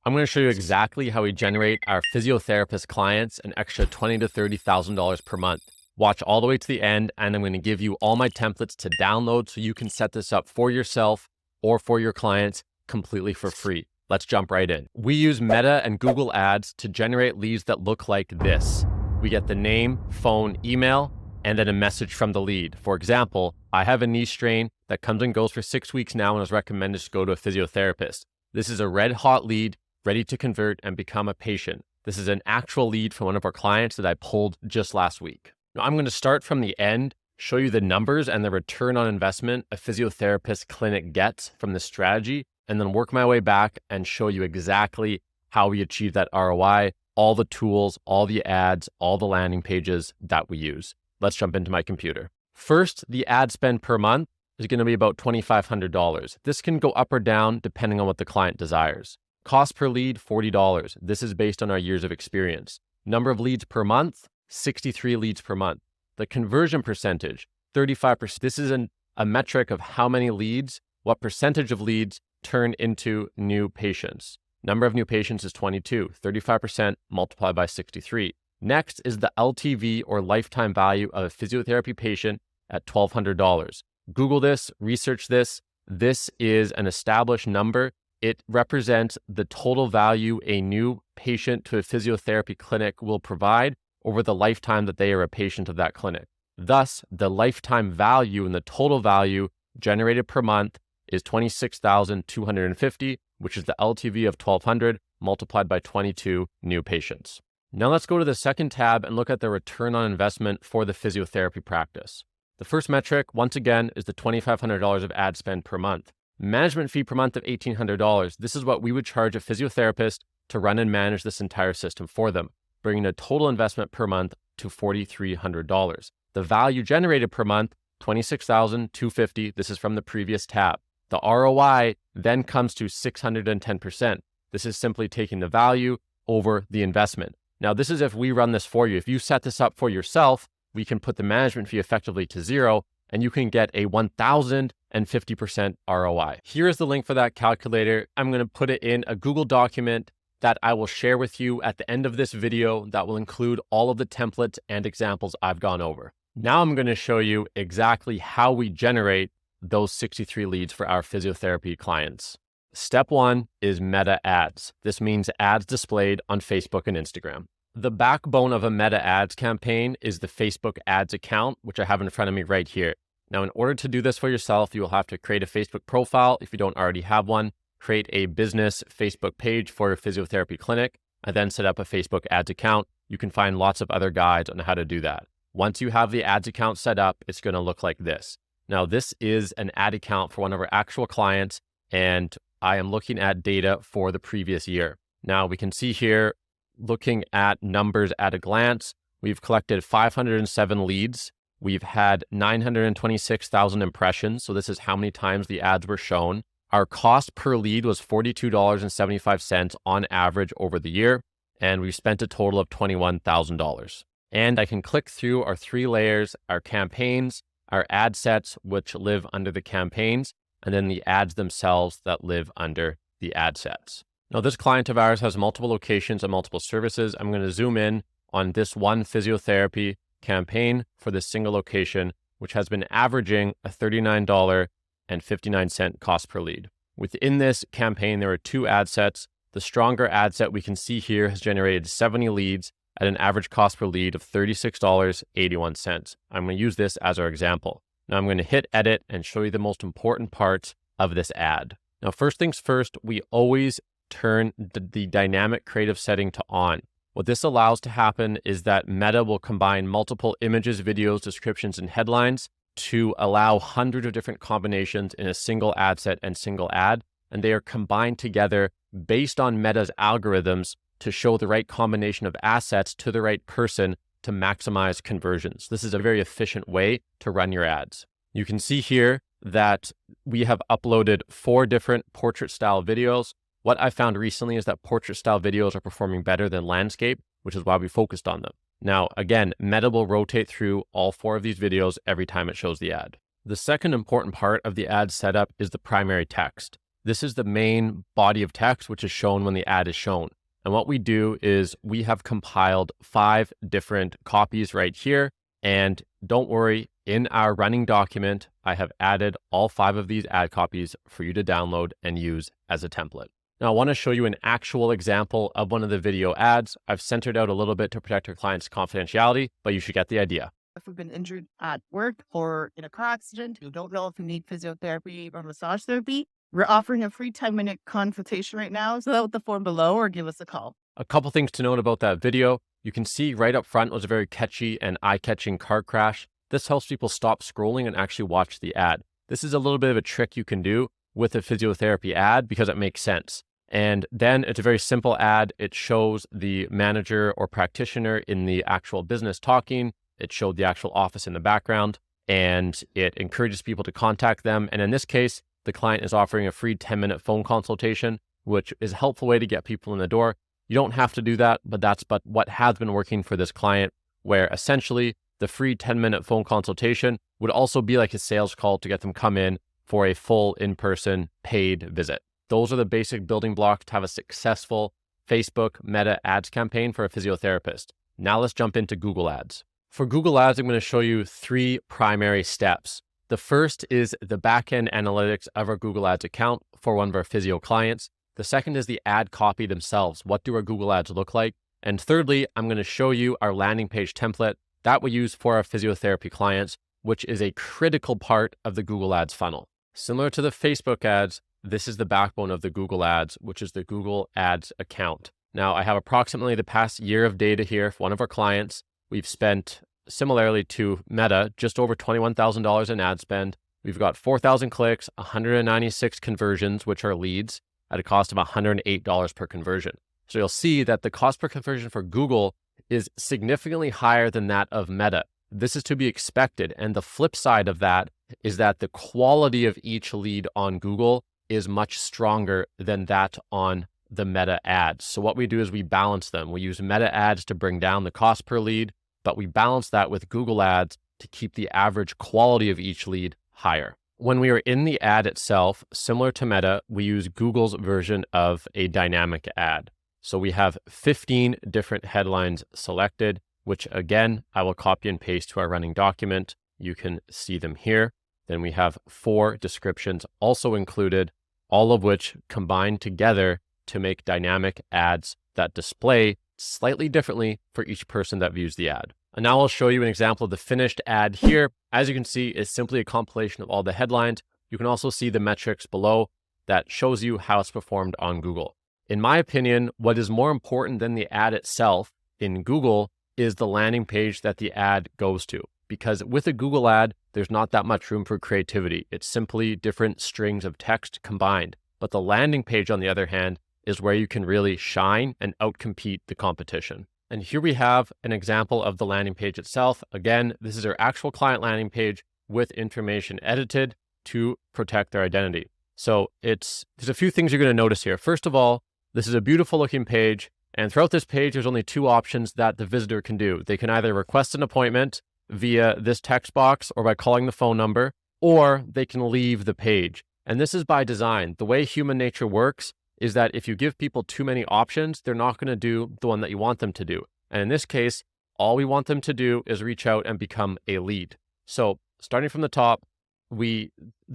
I'm going to show you exactly how we generate our physiotherapist clients an extra $20,000 to $30,000 per month. Watch all the way to the end, and I'm going to give you all my templates to download so you can set this up for yourself or for your clients completely for free. Let's jump right in. We use Meta and Google Ads to generate leads that look like this. We get the name, phone, email, and then a message from the lead. For example, I have a knee strain that comes and goes for 6 weeks now and is recommended to go to a physiotherapist. This is a red hot lead ready to convert and become a patient. This is an actual lead from one of our clients that I pulled just last week. Now I'm going to start from the end, show you the numbers and the return on investment a physiotherapist clinic gets from this strategy, and then work my way back and show you exactly how we achieve that ROI, all the tools, all the ads, all the landing pages that we use. Let's jump into my computer. First, the ad spend per month is going to be about $2,500. This can go up or down depending on what the client desires. Cost per lead, $40. This is based on our years of experience. Number of leads per month, 63 leads per month. The conversion percentage, 35%. This is a metric of how many leads, what percentage of leads turn into new patients. Number of new patients is 22, 35% multiplied by 63. Next is the LTV or lifetime value of a physiotherapy patient at $1,200. Google this, research this. This is an established number. It represents the total value a new patient to a physiotherapy clinic will provide over the lifetime that they are a patient of that clinic. Thus, the lifetime value and the total value generated per month is $26,250, which is the LTV of $1,200 multiplied by 22 new patients. Now let's go to the second tab and look at the return on investment for the physiotherapy practice. The first metric, once again, is the $2,500 of ad spend per month. Management fee per month of $1,800. This is what we would charge a physiotherapist to run and manage this entire system for them, bringing the total investment per month to $4,300. The value generated per month, $26,250. This is from the previous tab. The ROI then comes to 610%. This is simply taking the value over the investment. Now, this is if we run this for you. If you set this up for yourself, we can put the management fee effectively to zero, and you can get a 1,050% ROI. Here is the link for that calculator. I'm going to put it in a Google document that I will share with you at the end of this video that will include all of the templates and examples I've gone over. Now I'm going to show you exactly how we generate those 63 leads for our physiotherapy clients. Step one is meta ads. This means ads displayed on Facebook and Instagram. The backbone of a meta ads campaign is the Facebook ads account, which I have in front of me right here. Now, in order to do this for yourself, you will have to create a Facebook profile if you don't already have one, create a business Facebook page for your physiotherapy clinic, and then set up a Facebook ads account. You can find lots of other guides on how to do that. Once you have the ads account set up, it's going to look like this. Now, this is an ad account for one of our actual clients, and I am looking at data for the previous year. Now, we can see here, looking at numbers at a glance, we've collected 507 leads. We've had 926,000 impressions. So this is how many times the ads were shown. Our cost per lead was $42.75 on average over the year. And we spent a total of $21,000. And I can click through our 3 layers, our campaigns, our ad sets, which live under the campaigns, and then the ads themselves that live under the ad sets. Now, this client of ours has multiple locations and multiple services. I'm going to zoom in on this one physiotherapy campaign for this single location, which has been averaging a $39.59 cost per lead. Within this campaign, there are 2 ad sets. The stronger ad set we can see here has generated 70 leads at an average cost per lead of $36.81. I'm going to use this as our example. Now I'm going to hit edit and show you the most important parts of this ad. Now, first things first, we always turn the dynamic creative setting to on. What this allows to happen is that Meta will combine multiple images, videos, descriptions, and headlines to allow hundreds of different combinations in a single ad set and single ad, and they are combined together based on Meta's algorithms to show the right combination of assets to the right person to maximize conversions. This is a very efficient way to run your ads. You can see here that we have uploaded 4 different portrait style videos. What I found recently is that portrait style videos are performing better than landscape, which is why we focused on them. Now, again, Meta will rotate through all 4 of these videos every time it shows the ad. The second important part of the ad setup is the primary text. This is the main body of text, which is shown when the ad is shown. And what we do is we have compiled 5 different copies right here. And don't worry, in our running document, I have added all 5 of these ad copies for you to download and use as a template. Now, I want to show you an actual example of one of the video ads. I've centered out a little bit to protect our client's confidentiality, but you should get the idea. If we've been injured at work or in a car accident, you don't know if you need physiotherapy or massage therapy, we're offering a free 10-minute consultation right now. Fill out the form below or give us a call. A couple things to note about that video. You can see right up front was a very catchy and eye-catching car crash. This helps people stop scrolling and actually watch the ad. This is a little bit of a trick you can do with a physiotherapy ad because it makes sense. And then it's a very simple ad. It shows the manager or practitioner in the actual business talking. It showed the actual office in the background, and it encourages people to contact them. And in this case, the client is offering a free 10-minute phone consultation, which is a helpful way to get people in the door. You don't have to do that, but that's what has been working for this client, where essentially the free 10-minute phone consultation would also be like a sales call to get them come in for a full in-person paid visit. Those are the basic building blocks to have a successful Facebook Meta ads campaign for a physiotherapist. Now let's jump into Google Ads. For Google Ads, I'm going to show you 3 primary steps. The first is the backend analytics of our Google Ads account for one of our physio clients. The second is the ad copy themselves. What do our Google Ads look like? And thirdly, I'm going to show you our landing page template that we use for our physiotherapy clients, which is a critical part of the Google Ads funnel. Similar to the Facebook ads, this is the backbone of the Google Ads, which is the Google Ads account. Now, I have approximately the past year of data here for one of our clients. We've spent, similarly to Meta, just over $21,000 in ad spend. We've got 4,000 clicks, 196 conversions, which are leads, at a cost of $108 per conversion. So you'll see that the cost per conversion for Google is significantly higher than that of Meta. This is to be expected. And the flip side of that is that the quality of each lead on Google is much stronger than that on the Meta ads. So what we do is we balance them. We use Meta ads to bring down the cost per lead, but we balance that with Google ads to keep the average quality of each lead higher. When we are in the ad itself, similar to Meta, we use Google's version of a dynamic ad. So we have 15 different headlines selected, which again, I will copy and paste to our running document. You can see them here. Then we have 4 descriptions also included, all of which combine together to make dynamic ads that display slightly differently for each person that views the ad. And now I'll show you an example of the finished ad here. As you can see, it's simply a compilation of all the headlines. You can also see the metrics below that shows you how it's performed on Google. In my opinion, what is more important than the ad itself in Google is the landing page that the ad goes to. Because with a Google ad, there's not that much room for creativity. It's simply different strings of text combined. But the landing page, on the other hand, is where you can really shine and outcompete the competition. And here we have an example of the landing page itself. Again, this is our actual client landing page with information edited to protect their identity. So there's a few things you're going to notice here. First of all, this is a beautiful looking page. And throughout this page, there's only 2 options that the visitor can do. They can either request an appointment via this text box or by calling the phone number, or they can leave the page. And this is by design. The way human nature works is that if you give people too many options, they're not going to do the one that you want them to do. And in this case, all we want them to do is reach out and become a lead. So starting from the top, the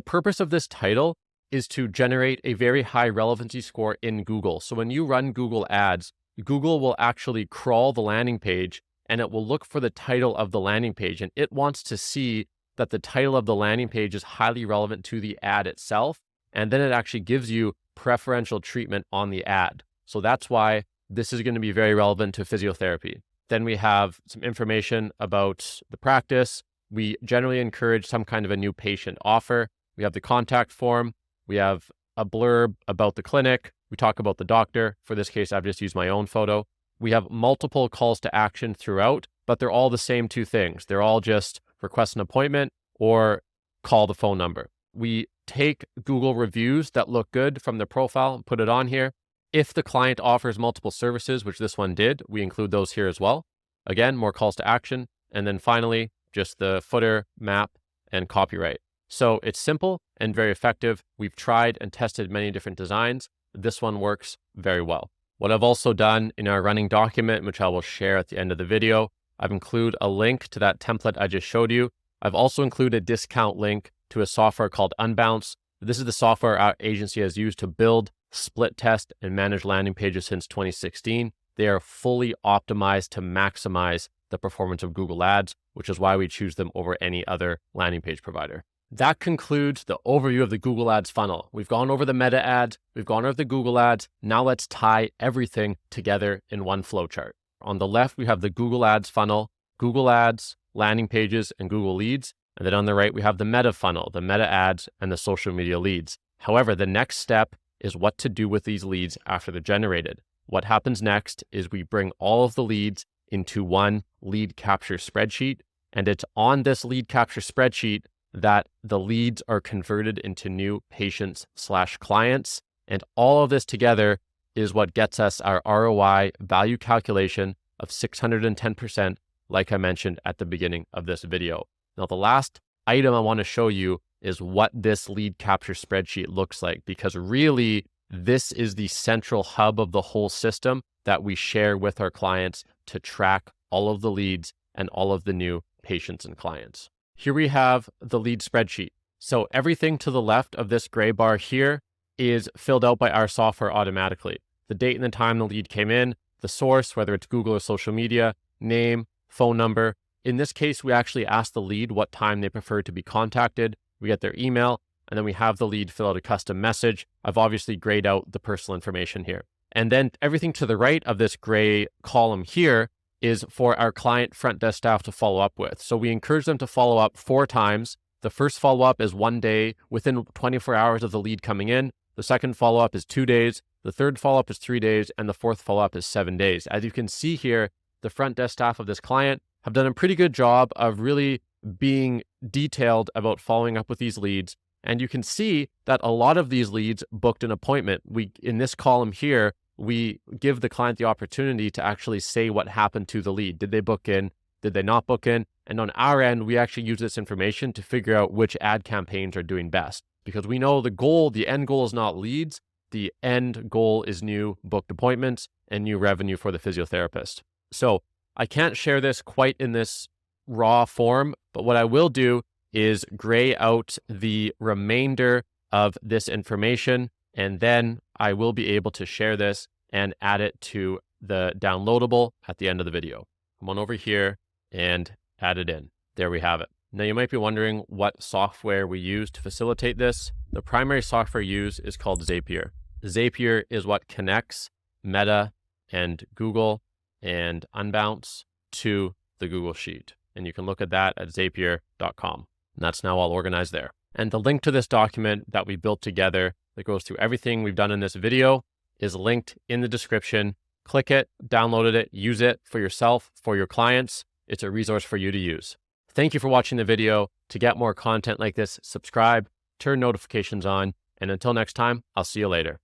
purpose of this title is to generate a very high relevancy score in Google. So when you run Google Ads, Google will actually crawl the landing page and it will look for the title of the landing page. And it wants to see that the title of the landing page is highly relevant to the ad itself. And then it actually gives you preferential treatment on the ad. So that's why this is going to be very relevant to physiotherapy. Then we have some information about the practice. We generally encourage some kind of a new patient offer. We have the contact form. We have a blurb about the clinic. We talk about the doctor. For this case, I've just used my own photo. We have multiple calls to action throughout, but they're all the same 2 things. They're all just request an appointment or call the phone number. We take Google reviews that look good from the profile and put it on here. If the client offers multiple services, which this one did, we include those here as well. Again, more calls to action. And then finally, just the footer, map, and copyright. So it's simple. and very effective. We've tried and tested many different designs. This one works very well. What I've also done in our running document, which I will share at the end of the video, I've included a link to that template I just showed you. I've also included a discount link to a software called Unbounce. This is the software our agency has used to build, split test, and manage landing pages since 2016. They are fully optimized to maximize the performance of Google Ads, which is why we choose them over any other landing page provider. That concludes the overview of the Google Ads funnel. We've gone over the meta ads, we've gone over the Google Ads. Now let's tie everything together in one flowchart. On the left, we have the Google Ads funnel, Google Ads, landing pages, and Google Leads. And then on the right, we have the meta funnel, the meta ads, and the social media leads. However, the next step is what to do with these leads after they're generated. What happens next is we bring all of the leads into one lead capture spreadsheet. And it's on this lead capture spreadsheet that the leads are converted into new patients/clients. And all of this together is what gets us our ROI value calculation of 610%, like I mentioned at the beginning of this video. Now, the last item I want to show you is what this lead capture spreadsheet looks like, because really, this is the central hub of the whole system that we share with our clients to track all of the leads and all of the new patients and clients. Here we have the lead spreadsheet. So everything to the left of this gray bar here is filled out by our software automatically. The date and the time the lead came in, the source, whether it's Google or social media, name, phone number. In this case, we actually ask the lead what time they prefer to be contacted. We get their email, and then we have the lead fill out a custom message. I've obviously grayed out the personal information here. And then everything to the right of this gray column here is for our client front desk staff to follow up with. So we encourage them to follow up 4 times. The first follow-up is 1 day within 24 hours of the lead coming in. The second follow-up is 2 days. The third follow-up is 3 days. And the fourth follow-up is 7 days. As you can see here, the front desk staff of this client have done a pretty good job of really being detailed about following up with these leads. And you can see that a lot of these leads booked an appointment. In this column here, we give the client the opportunity to actually say what happened to the lead. Did they book in? Did they not book in? And on our end, we actually use this information to figure out which ad campaigns are doing best. Because we know the end goal is not leads. The end goal is new booked appointments and new revenue for the physiotherapist. So I can't share this quite in this raw form, but what I will do is gray out the remainder of this information, and then I will be able to share this and add it to the downloadable at the end of the video. Come on over here and add it in. There we have it. Now you might be wondering what software we use to facilitate this. The primary software used is called Zapier. Zapier is what connects Meta and Google and Unbounce to the Google Sheet. And you can look at that at zapier.com. And that's now all organized there. And the link to this document that we built together that goes through everything we've done in this video is linked in the description. Click it, download it, use it for yourself, for your clients. It's a resource for you to use. Thank you for watching the video. To get more content like this, subscribe, turn notifications on, and until next time, I'll see you later.